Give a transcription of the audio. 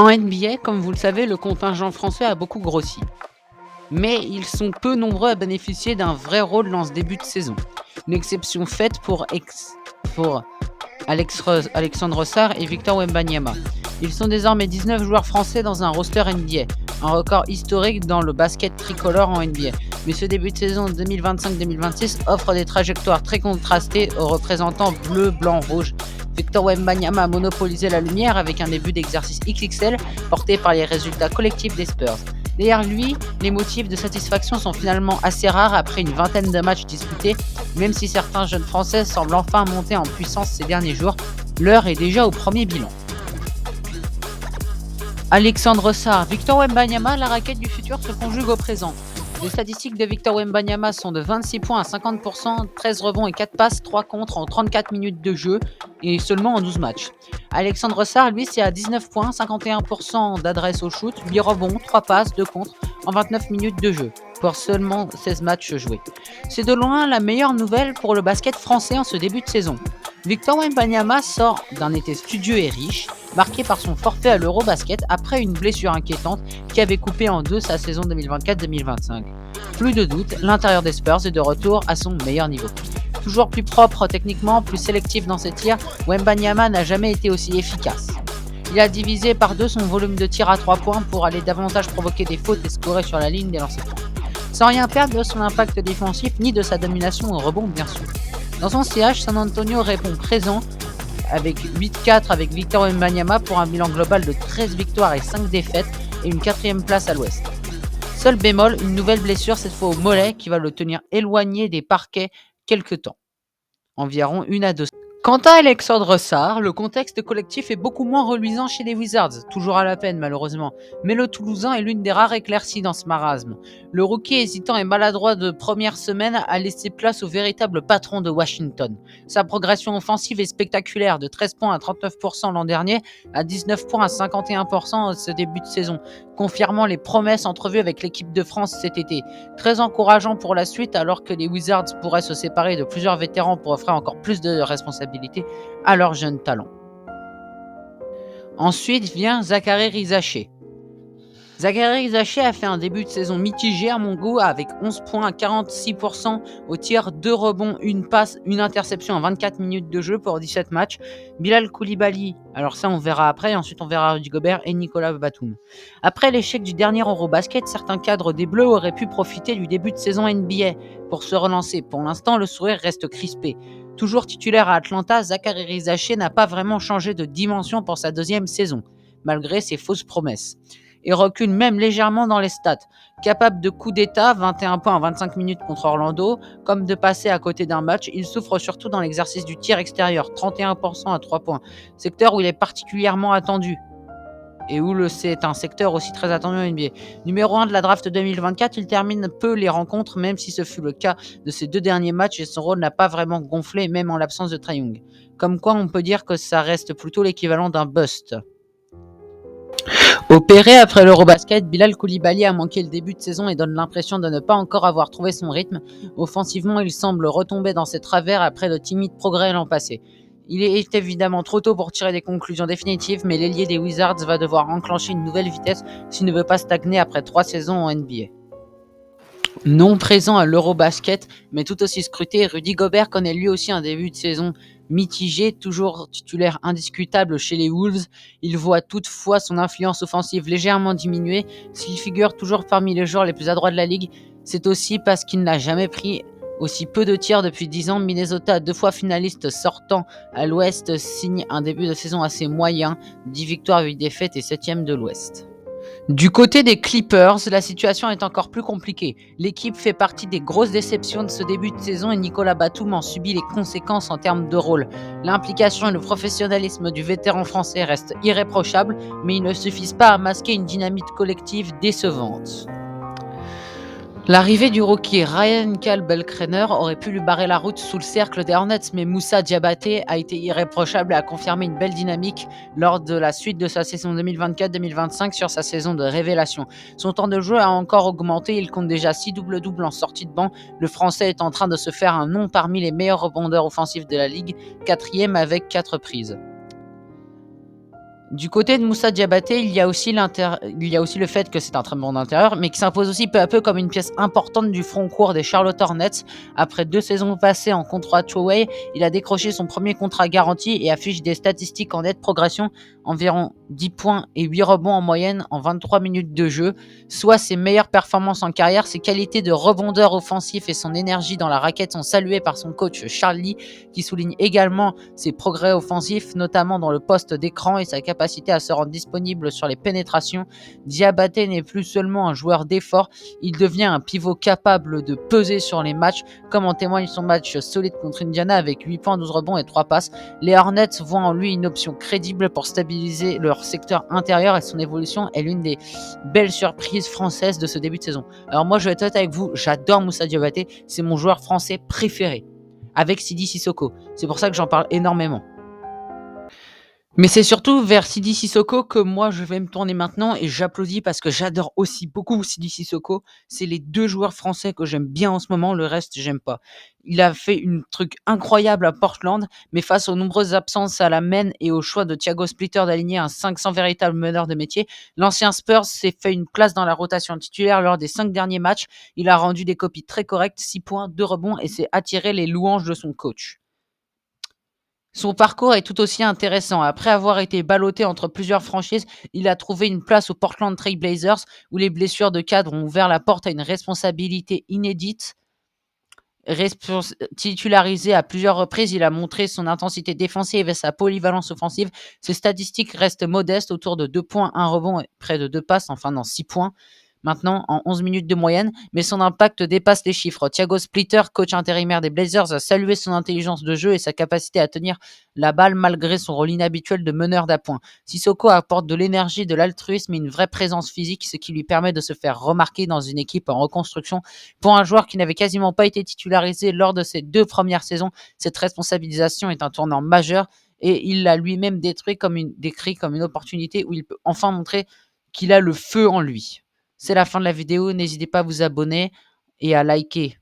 En NBA, comme vous le savez, le contingent français a beaucoup grossi. Mais ils sont peu nombreux à bénéficier d'un vrai rôle dans ce début de saison. Une exception faite pour Alexandre Sarr et Victor Wembanyama. Ils sont désormais 19 joueurs français dans un roster NBA, un record historique dans le basket tricolore en NBA. Mais ce début de saison 2025-2026 offre des trajectoires très contrastées aux représentants bleu, blanc, rouge. Victor Wembanyama a monopolisé la lumière avec un début d'exercice XXL porté par les résultats collectifs des Spurs. Derrière lui, les motifs de satisfaction sont finalement assez rares après une vingtaine de matchs disputés. Même si certains jeunes Français semblent enfin monter en puissance ces derniers jours, l'heure est déjà au premier bilan. Alexandre Sarr, Victor Wembanyama, la raquette du futur se conjugue au présent. Les statistiques de Victor Wembanyama sont de 26 points à 50%, 13 rebonds et 4 passes, 3 contres en 34 minutes de jeu et seulement en 12 matchs. Alexandre Sarr, lui, c'est à 19 points, 51% d'adresse au shoot, 8 rebonds, 3 passes, 2 contres en 29 minutes de jeu pour seulement 16 matchs joués. C'est de loin la meilleure nouvelle pour le basket français en ce début de saison. Victor Wembanyama sort d'un été studieux et riche, marqué par son forfait à l'Eurobasket après une blessure inquiétante qui avait coupé en deux sa saison 2024-2025. Plus de doute, l'intérieur des Spurs est de retour à son meilleur niveau. Toujours plus propre techniquement, plus sélectif dans ses tirs, Wembanyama n'a jamais été aussi efficace. Il a divisé par deux son volume de tir à 3 points pour aller davantage provoquer des fautes et scorer sur la ligne des lancers francs. Sans rien perdre de son impact défensif ni de sa domination au rebond bien sûr. Dans son sillage, San Antonio répond présent avec 8-4 avec Victor Wembanyama pour un bilan global de 13 victoires et 5 défaites et une 4e place à l'ouest. Seul bémol, une nouvelle blessure cette fois au mollet qui va le tenir éloigné des parquets quelque temps. Environ 1 à 2. Quant à Alexandre Sarr, le contexte collectif est beaucoup moins reluisant chez les Wizards, toujours à la peine malheureusement, mais le Toulousain est l'une des rares éclaircies dans ce marasme. Le rookie hésitant et maladroit de première semaine a laissé place au véritable patron de Washington. Sa progression offensive est spectaculaire, de 13 points à 39% l'an dernier, à 19 points à 51% ce début de saison, confirmant les promesses entrevues avec l'équipe de France cet été. Très encourageant pour la suite alors que les Wizards pourraient se séparer de plusieurs vétérans pour offrir encore plus de responsabilités à leurs jeunes talents. Ensuite vient Zaccharie Rizaché. Zaccharie Rizaché a fait un début de saison mitigé à mon goût avec 11 points à 46% au tir, 2 rebonds, une passe, une interception en 24 minutes de jeu pour 17 matchs. Bilal Koulibaly, alors ça on verra après, ensuite on verra Rudy Gobert et Nicolas Batum. Après l'échec du dernier Eurobasket, certains cadres des Bleus auraient pu profiter du début de saison NBA pour se relancer. Pour l'instant, le sourire reste crispé. Toujours titulaire à Atlanta, Zaccharie Rizaché n'a pas vraiment changé de dimension pour sa deuxième saison, malgré ses fausses promesses. Et recule même légèrement dans les stats. Capable de coup d'état, 21 points en 25 minutes contre Orlando, comme de passer à côté d'un match, il souffre surtout dans l'exercice du tir extérieur, 31% à 3 points, secteur où il est particulièrement attendu. Et où c'est un secteur aussi très attendu en NBA. Numéro 1 de la draft 2024, il termine peu les rencontres, même si ce fut le cas de ses 2 derniers matchs et son rôle n'a pas vraiment gonflé, même en l'absence de Trae Young. Comme quoi, on peut dire que ça reste plutôt l'équivalent d'un bust. Opéré après l'Eurobasket, Bilal Koulibaly a manqué le début de saison et donne l'impression de ne pas encore avoir trouvé son rythme. Offensivement, il semble retomber dans ses travers après de timides progrès l'an passé. Il est évidemment trop tôt pour tirer des conclusions définitives, mais l'ailier des Wizards va devoir enclencher une nouvelle vitesse s'il ne veut pas stagner après 3 saisons en NBA. Non présent à l'Eurobasket, mais tout aussi scruté, Rudy Gobert connaît lui aussi un début de saison mitigé, toujours titulaire indiscutable chez les Wolves. Il voit toutefois son influence offensive légèrement diminuer. S'il figure toujours parmi les joueurs les plus adroits de la ligue, c'est aussi parce qu'il n'a jamais pris aussi peu de tirs depuis 10 ans. Minnesota, 2 fois finaliste sortant à l'Ouest, signe un début de saison assez moyen, 10 victoires, 8 défaites et 7ème de l'Ouest. Du côté des Clippers, la situation est encore plus compliquée. L'équipe fait partie des grosses déceptions de ce début de saison et Nicolas Batum en subit les conséquences en termes de rôle. L'implication et le professionnalisme du vétéran français restent irréprochables, mais ils ne suffisent pas à masquer une dynamique collective décevante. L'arrivée du rookie Ryan Kalbelkrener aurait pu lui barrer la route sous le cercle des Hornets, mais Moussa Diabaté a été irréprochable et a confirmé une belle dynamique lors de la suite de sa saison 2024-2025 sur sa saison de révélation. Son temps de jeu a encore augmenté, il compte déjà 6 double-doubles en sortie de banc. Le Français est en train de se faire un nom parmi les meilleurs rebondeurs offensifs de la ligue, 4e avec 4 prises. Du côté de Moussa Diabaté, il y a aussi le fait que c'est un très bon intérieur, mais qui s'impose aussi peu à peu comme une pièce importante du front court des Charlotte Hornets. Après 2 saisons passées en contrat two-way, il a décroché son premier contrat garanti et affiche des statistiques en nette progression, environ 10 points et 8 rebonds en moyenne en 23 minutes de jeu, soit ses meilleures performances en carrière. Ses qualités de rebondeur offensif et son énergie dans la raquette sont saluées par son coach Charles Lee, qui souligne également ses progrès offensifs, notamment dans le poste d'écran et sa capacité à se rendre disponible sur les pénétrations. Diabaté n'est plus seulement un joueur d'effort, il devient un pivot capable de peser sur les matchs, comme en témoigne son match solide contre Indiana avec 8 points, 12 rebonds et 3 passes. Les Hornets voient en lui une option crédible pour stabiliser leur secteur intérieur et son évolution est l'une des belles surprises françaises de ce début de saison. Alors moi je vais être honnête avec vous, j'adore Moussa Diabaté, c'est mon joueur français préféré avec Sidi Sissoko. C'est pour ça que j'en parle énormément. Mais c'est surtout vers Sidi Sissoko que moi je vais me tourner maintenant et j'applaudis parce que j'adore aussi beaucoup Sidi Sissoko. C'est les 2 joueurs français que j'aime bien en ce moment, le reste j'aime pas. Il a fait une truc incroyable à Portland, mais face aux nombreuses absences à la main et au choix de Thiago Splitter d'aligner un 5 sans véritable meneur de métier, l'ancien Spurs s'est fait une place dans la rotation titulaire lors des 5 derniers matchs. Il a rendu des copies très correctes, 6 points, 2 rebonds et s'est attiré les louanges de son coach. Son parcours est tout aussi intéressant. Après avoir été ballotté entre plusieurs franchises, il a trouvé une place aux Portland Trail Blazers où les blessures de cadre ont ouvert la porte à une responsabilité inédite. Titularisé à plusieurs reprises, il a montré son intensité défensive et sa polyvalence offensive. Ses statistiques restent modestes, autour de 2 points, 1 rebond et près de 2 passes, enfin dans 6 points maintenant en 11 minutes de moyenne, mais son impact dépasse les chiffres. Thiago Splitter, coach intérimaire des Blazers, a salué son intelligence de jeu et sa capacité à tenir la balle malgré son rôle inhabituel de meneur d'appoint. Sissoko apporte de l'énergie, de l'altruisme et une vraie présence physique, ce qui lui permet de se faire remarquer dans une équipe en reconstruction. Pour un joueur qui n'avait quasiment pas été titularisé lors de ses 2 premières saisons, cette responsabilisation est un tournant majeur et il l'a lui-même décrit comme une opportunité où il peut enfin montrer qu'il a le feu en lui. C'est la fin de la vidéo, n'hésitez pas à vous abonner et à liker.